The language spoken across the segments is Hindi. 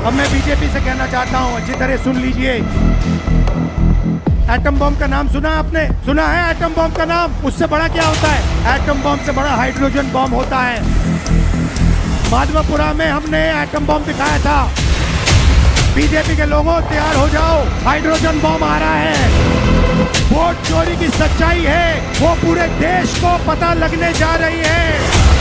अब मैं बीजेपी से कहना चाहता हूं, अच्छी तरह सुन लीजिए। एटम बम का नाम सुना आपने? सुना है एटम बम का नाम? उससे बड़ा क्या होता है? एटम बम से बड़ा हाइड्रोजन बम होता है। माधवपुरा में हमने एटम बम दिखाया था। बीजेपी के लोगों तैयार हो जाओ, हाइड्रोजन बम आ रहा है। वोट चोरी की सच्चाई है वो पूरे देश को पता लगने जा रही है।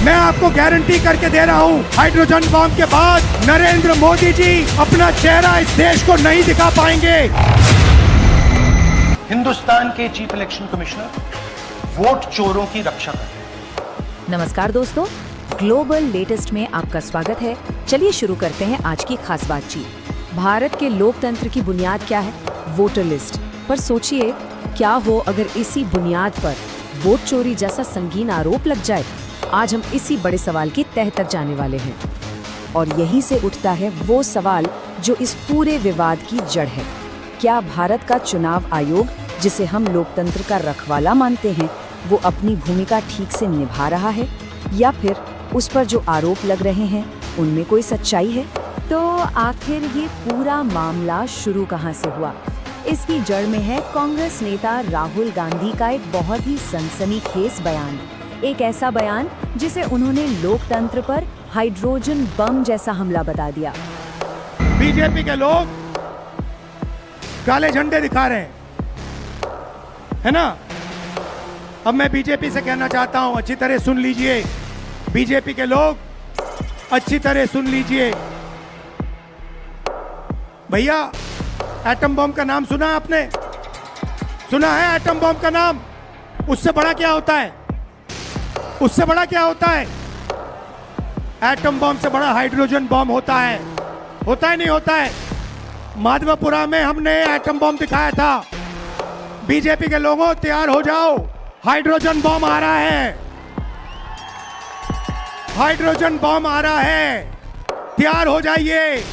मैं आपको गारंटी करके दे रहा हूं, हाइड्रोजन बम के बाद नरेंद्र मोदी जी अपना चेहरा इस देश को नहीं दिखा पाएंगे। हिंदुस्तान के चीफ इलेक्शन कमिश्नर वोट चोरों की रक्षा करें। नमस्कार दोस्तों, ग्लोबल लेटेस्ट में आपका स्वागत है। चलिए शुरू करते हैं आज की खास बातचीत। भारत के लोकतंत्र की बुनियाद क्या है? Voter list. पर सोचिए, क्या हो अगर इसी बुनियाद पर वोट चोरी जैसा संगीन आरोप लग जाए। आज हम इसी बड़े सवाल की तह तक जाने वाले हैं और यहीं से उठता है वो सवाल जो इस पूरे विवाद की जड़ है। क्या भारत का चुनाव आयोग, जिसे हम लोकतंत्र का रखवाला मानते हैं, वो अपनी भूमिका ठीक से निभा रहा है या फिर उस पर जो आरोप लग रहे हैं उनमें कोई सच्चाई है? तो आखिर ये पूरा मामला शुरू कहाँ से हुआ? इसकी जड़ में है कांग्रेस नेता राहुल गांधी का एक बहुत ही सनसनीखेज बयान। एक ऐसा बयान जिसे उन्होंने लोकतंत्र पर हाइड्रोजन बम जैसा हमला बता दिया। बीजेपी के लोग काले झंडे दिखा रहे हैं, है ना? अब मैं बीजेपी से कहना चाहता हूं, अच्छी तरह सुन लीजिए। बीजेपी के लोग अच्छी तरह सुन लीजिए। भैया, एटम बम का नाम सुना आपने? सुना है एटम बम का नाम? उससे बड़ा क्या होता है? उससे बड़ा क्या होता है? एटम बम से बड़ा हाइड्रोजन बम होता है। होता है नहीं होता है? माधवपुरा में हमने एटम बम दिखाया था। बीजेपी के लोगों तैयार हो जाओ, हाइड्रोजन बम आ रहा है। हाइड्रोजन बम आ रहा है, तैयार हो जाइए।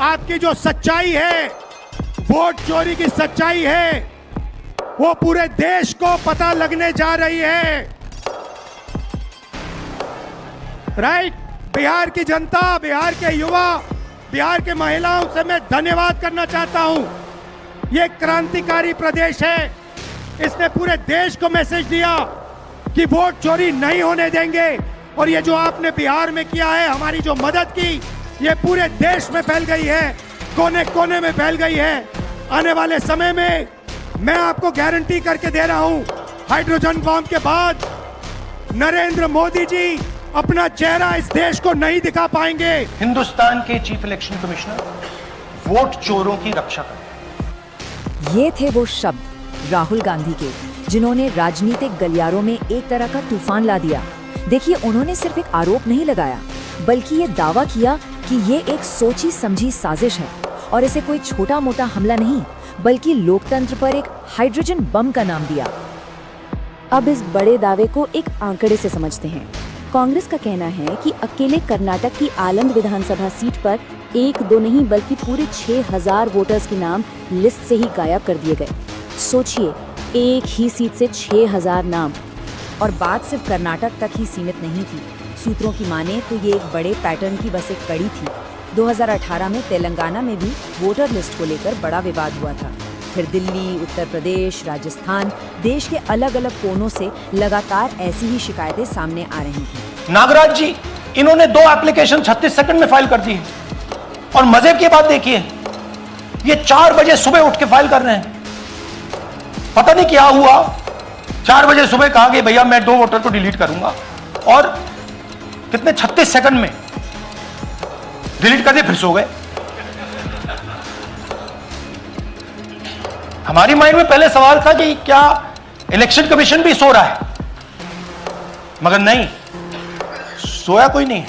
आपकी जो सच्चाई है, वोट चोरी की सच्चाई है, वो पूरे देश को पता लगने जा रही है। राइट? बिहार की जनता, बिहार के युवा, बिहार के महिलाओं से मैं धन्यवाद करना चाहता हूं। ये क्रांतिकारी प्रदेश है। इसने पूरे देश को मैसेज दिया कि वोट चोरी नहीं होने देंगे। और ये जो आपने बिहार में किया है, हमारी जो मदद की, ये पूरे देश में फैल गई है, कोने कोने में फैल गई है। आने वाले समय में मैं आपको गारंटी करके दे रहा हूं, हाइड्रोजन बम के बाद नरेंद्र मोदी जी अपना चेहरा इस देश को नहीं दिखा पाएंगे। हिंदुस्तान के चीफ इलेक्शन कमिश्नर वोट चोरों की रक्षा करें। ये थे वो शब्द राहुल गांधी के, जिन्होंने राजनीतिक गलियारों में एक तरह का तूफान ला दिया। देखिए, उन्होंने सिर्फ एक आरोप नहीं लगाया, बल्कि ये दावा किया कि ये एक सोची समझी साजिश है और इसे कोई छोटा मोटा हमला नहीं, बल्कि लोकतंत्र पर एक हाइड्रोजन बम का नाम दिया। अब इस बड़े दावे को एक आंकड़े से समझते हैं। कांग्रेस का कहना है कि अकेले कर्नाटक की आलंद विधानसभा सीट पर एक दो नहीं बल्कि पूरे 6000 वोटर्स के नाम लिस्ट से ही गायब कर दिए गए। सोचिए, एक ही सीट से 6000 नाम। और बात सिर्फ कर्नाटक तक ही सीमित नहीं थी। सूत्रों की माने तो ये एक बड़े पैटर्न की बस एक कड़ी थी। 2018 में तेलंगाना में भी वोटर लिस्ट को लेकर बड़ा विवाद हुआ था। फिर दिल्ली, उत्तर प्रदेश, राजस्थान, देश के अलग अलग कोनों से लगातार ऐसी ही शिकायतें सामने आ रही थी। नागराज जी, इन्होंने 2 एप्लीकेशन 36 सेकंड में फाइल कर दी और मजे की बात देखिए, ये 4 बजे सुबह उठ के फाइल कर रहे हैं। पता नहीं क्या हुआ, 4 बजे सुबह कहा कि भैया मैं 2 वोटर को डिलीट करूंगा, और कितने 36 सेकंड में डिलीट कर दिए, फिर सो गए। हमारी माइंड में पहले सवाल था कि क्या इलेक्शन कमीशन भी सो रहा है, मगर नहीं, सोया कोई नहीं है,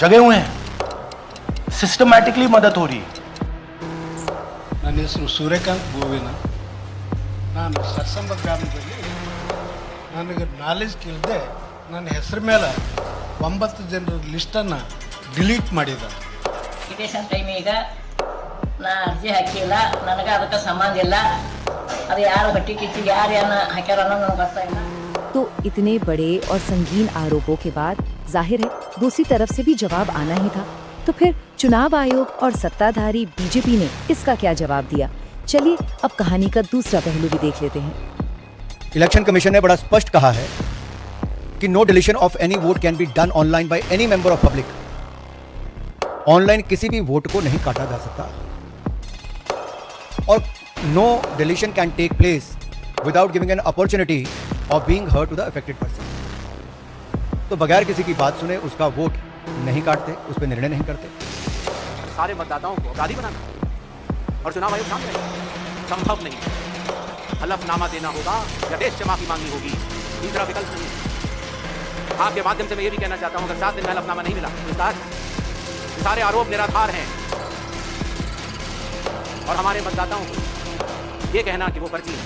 जगे हुए हैं। सिस्टमैटिकली मदद हो रही है। ನನ್ನ ಹೆಸರು ಸೂರ್ಯಕಾಂತ್ ಗೋವಿನ. ನಾನು ಸರ್ಸಂಬ ಗ್ರಾಮದಲ್ಲಿ ನನಗೆ ನಾಲೆಜ್ ಇಲ್ಲದೆ ನನ್ನ ಹೆಸರು ಮೇಲೆ 9 ಜನರ ಲಿಸ್ಟನ್ನು ಡಿಲೀಟ್ ಮಾಡಿದ್ದಾರೆ. ಇಲೆಕ್ಷನ್ ಟೈಮ್ ಈಗ ನಾ ಅರ್ಜಿ ಹಾಕಿಲ್ಲ, ನನಗೆ ಅದಕ್ಕೆ ಸಂಬಂಧ ಇಲ್ಲ. ಅದು ಯಾರು ಹೊಟ್ಟಿ ಕಿಚ್ಚಿಗೆ ಯಾರು ಹಾಕ್ಯಾರ ಅನ್ನೋದು ನನಗೆ ಗೊತ್ತಾಗಿಲ್ಲ। तो इतने बड़े और संगीन आरोपों के बाद जाहिर है दूसरी तरफ से भी जवाब आना ही था। तो फिर चुनाव आयोग और सत्ताधारी बीजेपी ने इसका क्या जवाब दिया? चलिए अब कहानी का दूसरा पहलू भी देख लेते हैं। इलेक्शन कमीशन ने बड़ा स्पष्ट कहा है कि no deletion of any vote can be done online by any member of public. Online किसी भी वोट को नहीं काटा जा सकता और no deletion can take place without giving an opportunity of being heard to the affected person. तो बगैर किसी की बात सुने उसका वोट नहीं काटते, उस पर निर्णय नहीं करते। सारे मतदाताओं को अपराधी बनाना और चुनाव आयोग सामने संभव नहीं। हलफनामा देना होगा या देश से माफी मांगनी होगी, दूसरा विकल्प नहीं। आपके माध्यम से मैं ये भी कहना चाहता हूं, अगर 7 दिन में हलफनामा नहीं मिला तो सारे आरोप निराधार हैं और हमारे मतदाताओं को ये कहना कि वो पर्ची है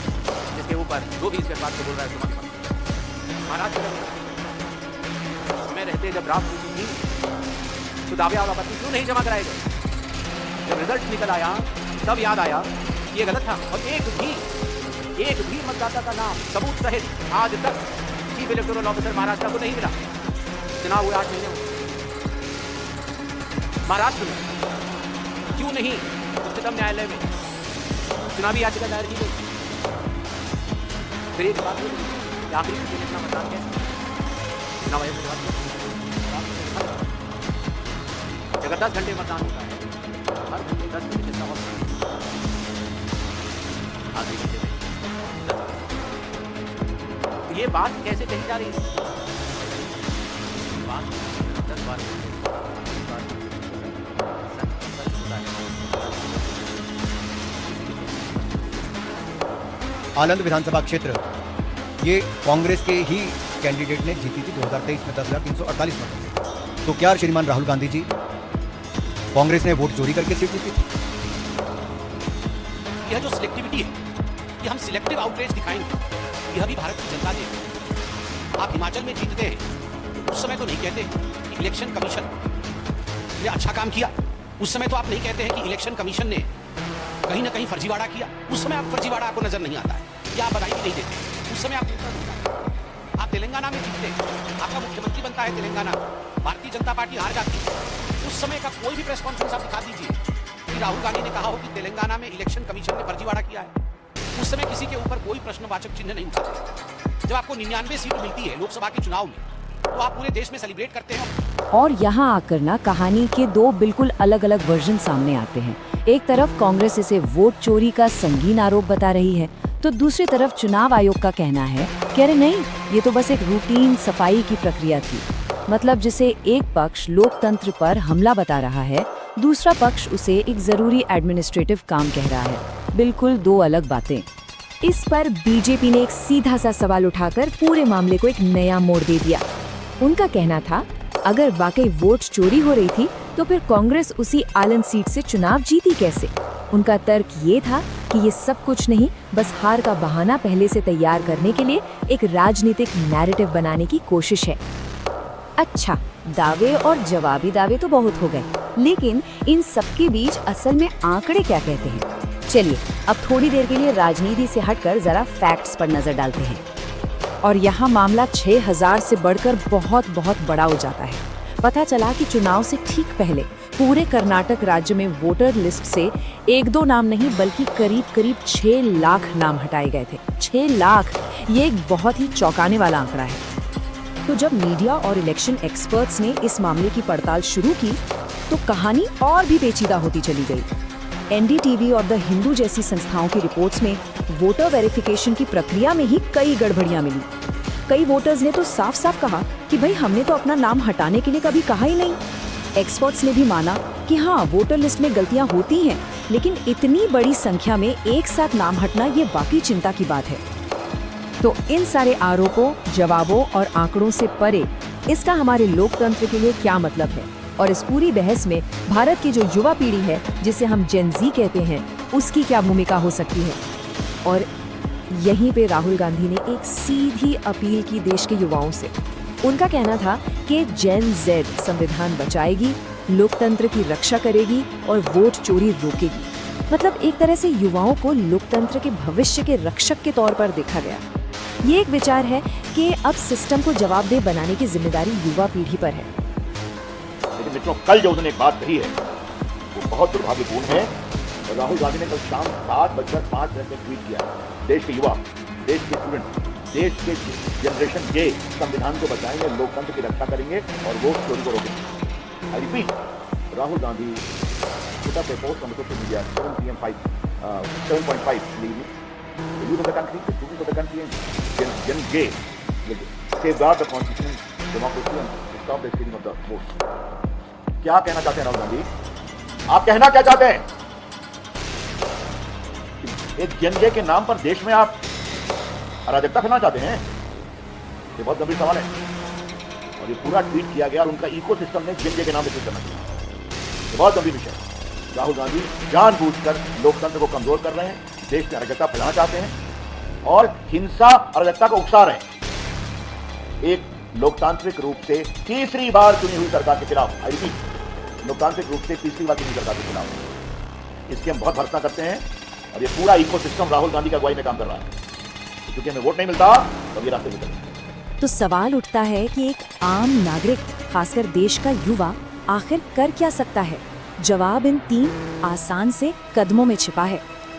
जिसके ऊपर जो भी इसके साथ बोल रहा है उसको माफी। महाराष्ट्र में रहते जब ड्राफ्ट थी तो दावे और आपत्ति क्यों नहीं जमा कराए गए? जब रिजल्ट निकल आया तब याद आया कि ये गलत था और एक भी मतदाता का नाम सबूत सहित आज तक चीफ इलेक्टोरल ऑफिसर महाराष्ट्र को नहीं मिला। चुनाव हुए 8 महीने हुए। महाराष्ट्र में क्यों नहीं उच्चतम न्यायालय में चुनावी याचिका दायर की गई? फिर एक बात कि आखिरी इतना मतदान कैसे चुनाव आयोग की बात अगर 10 घंटे मतदान होता है, हर घंटे 10 मिनट जितना वक्त आखिरी घंटे में 10। तो ये बात कैसे कही जा रही है? बात 10 बार आनंद विधानसभा क्षेत्र ये कांग्रेस के ही कैंडिडेट ने जीती थी 2023 में 10,348 मतों से। तो क्या श्रीमान राहुल गांधी जी कांग्रेस ने वोट चोरी करके सीट जीती थी? यह जो सिलेक्टिविटी है, कि हम सिलेक्टिव आउटरीच दिखाएंगे, यह भी भारत की जनता ने। आप हिमाचल में जीतते हैं, उस समय तो नहीं कहते कि इलेक्शन कमीशन ने अच्छा काम किया। उस समय तो आप नहीं कहते हैं कि इलेक्शन कमीशन ने कहीं ना कहीं फर्जीवाड़ा किया। उस समय आप फर्जीवाड़ा आपको नजर नहीं आता है या आप बधाई भी नहीं देते। उस समय आप तेलंगाना में जीतते हैं, आपका मुख्यमंत्री बनता है तेलंगाना, भारतीय जनता पार्टी हार जाती है। उस समय का कोई भी प्रेस कॉन्फ्रेंस आप दिखा दीजिए कि राहुल गांधी ने कहा हो कि तेलंगाना में इलेक्शन कमीशन ने फर्जीवाड़ा किया है। उस समय किसी के ऊपर कोई प्रश्नवाचक चिन्ह नहीं उठाते। जब आपको 99 सीट मिलती है लोकसभा के चुनाव में, तो आप पूरे देश में सेलिब्रेट करते हैं। और यहाँ आकर ना कहानी के 2 बिल्कुल अलग अलग वर्जन सामने आते हैं। एक तरफ कांग्रेस इसे वोट चोरी का संगीन आरोप बता रही है, तो दूसरी तरफ चुनाव आयोग का कहना है कि अरे नहीं, ये तो बस एक रूटीन सफाई की प्रक्रिया थी। मतलब जिसे एक पक्ष लोकतंत्र पर हमला बता रहा है, दूसरा पक्ष उसे एक जरूरी एडमिनिस्ट्रेटिव काम कह रहा है। बिल्कुल 2 अलग बातें। इस पर बीजेपी ने एक सीधा सा सवाल उठाकर पूरे मामले को एक नया मोड़ दे दिया। उनका कहना था, अगर वाकई वोट चोरी हो रही थी तो फिर कांग्रेस उसी आलन सीट से चुनाव जीती कैसे? उनका तर्क ये था कि ये सब कुछ नहीं, बस हार का बहाना पहले से तैयार करने के लिए एक राजनीतिक नैरेटिव बनाने की कोशिश है। अच्छा, दावे और जवाबी दावे तो बहुत हो गए, लेकिन इन सब के बीच असल में आंकड़े क्या कहते हैं? चलिए अब थोड़ी देर के लिए राजनीति से हटकर जरा फैक्ट्स पर नजर डालते हैं। और यहाँ मामला 6000 से बढ़कर बहुत बड़ा हो जाता है। पता चला कि चुनाव से ठीक पहले पूरे कर्नाटक राज्य में वोटर लिस्ट से 1-2 नाम नहीं बल्कि करीब 6 लाख नाम हटाए गए थे। 6 लाख, ये एक बहुत ही चौंकाने वाला आंकड़ा है। तो जब मीडिया और इलेक्शन एक्सपर्ट्स ने इस मामले की पड़ताल शुरू की तो कहानी और भी पेचीदा होती चली गई। एनडीटीवी और द हिंदू जैसी संस्थाओं की रिपोर्ट्स में वोटर वेरिफिकेशन की प्रक्रिया में ही कई गड़बड़ियां मिली। कई वोटर्स ने तो साफ कहा कि भाई हमने तो अपना नाम हटाने के लिए कभी कहा ही नहीं। एक्सपर्ट्स ने भी माना कि हाँ, वोटर लिस्ट में गलतियां होती हैं, लेकिन इतनी बड़ी संख्या में एक साथ नाम हटना ये वाकई चिंता की बात है। तो इन सारे आरोपों, जवाबों और आंकड़ों से परे इसका हमारे लोकतंत्र के लिए क्या मतलब है, और इस पूरी बहस में भारत की जो युवा पीढ़ी है जिसे हम जेन ज़ी कहते हैं, उसकी क्या भूमिका हो सकती है। और यहीं पे राहुल गांधी ने एक सीधी अपील की देश के युवाओं से। उनका कहना था कि जेन ज़ेड संविधान बचाएगी, लोकतंत्र की रक्षा करेगी और वोट चोरी रोकेगी। मतलब एक तरह से युवाओं को लोकतंत्र के भविष्य के रक्षक के तौर पर देखा गया। ये एक विचार है कि अब सिस्टम को जवाबदेह बनाने की जिम्मेदारी युवा पीढ़ी पर है। लेकिन मित्रों, कल जो उन्होंने एक बात कही है वो बहुत दुर्भाग्यपूर्ण है। और राहुल गांधी ने कल शाम 7:05 में ट्वीट किया, देश के युवा, देश के स्टूडेंट, देश के जनरेशन के संविधान को बचाएंगे, लोकतंत्र की रक्षा करेंगे और वोट चोरी को रोकेंगे। I repeat, Rahul Gandhi put up a post on the social media 7:05 in the evening. The youth of the country, the students of the country, and Gen J will safeguard the constitution, democracy, and stop the stealing of the votes. क्या कहना चाहते हैं राहुल गांधी? आप कहना क्या चाहते हैं? एक जन जे के नाम पर देश में आप अराजकता फैलाना चाहते हैं? ये बहुत गंभीर सवाल है और ये पूरा ट्वीट किया गया और उनका इकोसिस्टम ने जन जे के नाम पर ट्वीट करना चाहिए। ये बहुत गंभीर विषय है। राहुल गांधी जानबूझकर लोकतंत्र को कमजोर कर रहे हैं, देश में अराजकता फैलाना चाहते हैं और हिंसा अराजकता को उकसा रहे हैं। एक लोकतांत्रिक रूप से तीसरी बार चुनी हुई सरकार के खिलाफ, आई रिपीट, लोकतांत्रिक रूप से तीसरी बार चुनी सरकार के खिलाफ इसकी हम बहुत भर्त्सना करते हैं और ये पूरा इकोसिस्टम राहुल गांधी की अगुवाई में काम कर रहा है। क्योंकि हमें वोट नहीं मिलता तो ये रास्ते में चलेंगे। तो सवाल उठता है कि एक आम नागरिक, खासकर देश का युवा, आखिर कर क्या सकता है? जवाब इन 3 आसान से कदमों में छिपा है।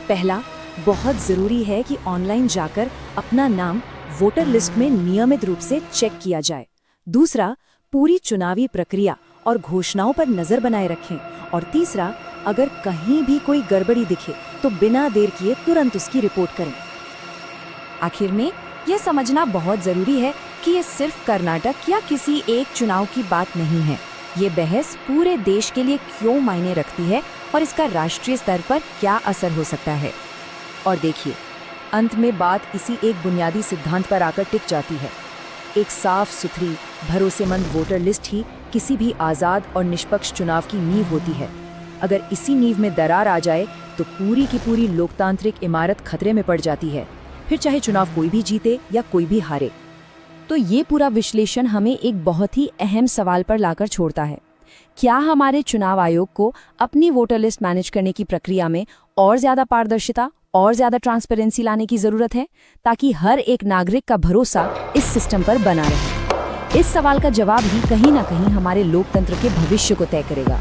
पहला, बहुत जरूरी है कि ऑनलाइन जाकर अपना नाम वोटर लिस्ट में नियमित रूप से चेक किया जाए। दूसरा, पूरी चुनावी प्रक्रिया और घोषणाओं पर नजर बनाए रखें। और तीसरा, अगर कहीं भी कोई गड़बड़ी दिखे तो बिना देर किए तुरंत उसकी रिपोर्ट करें। आखिर में यह समझना बहुत जरूरी है कि ये सिर्फ कर्नाटक या किसी एक चुनाव की बात नहीं है। ये बहस पूरे देश के लिए क्यों मायने रखती है और इसका राष्ट्रीय स्तर पर क्या असर हो सकता है। और देखिए, अंत में बात इसी एक बुनियादी सिद्धांत पर आकर टिक जाती है। एक साफ सुथरी, भरोसेमंद वोटर लिस्ट ही किसी भी आज़ाद और निष्पक्ष चुनाव की नींव होती है। अगर इसी नींव में दरार आ जाए तो पूरी की पूरी लोकतांत्रिक इमारत खतरे में पड़ जाती है, फिर चाहे चुनाव कोई भी जीते या कोई भी हारे। तो ये पूरा विश्लेषण हमें एक बहुत ही अहम सवाल पर लाकर छोड़ता है। क्या हमारे चुनाव आयोग को अपनी वोटर लिस्ट मैनेज करने की प्रक्रिया में और ज्यादा पारदर्शिता और ज्यादा ट्रांसपेरेंसी लाने की जरूरत है, ताकि हर एक नागरिक का भरोसा इस सिस्टम पर बना रहे? इस सवाल का जवाब ही कहीं ना कहीं हमारे लोकतंत्र के भविष्य को तय करेगा।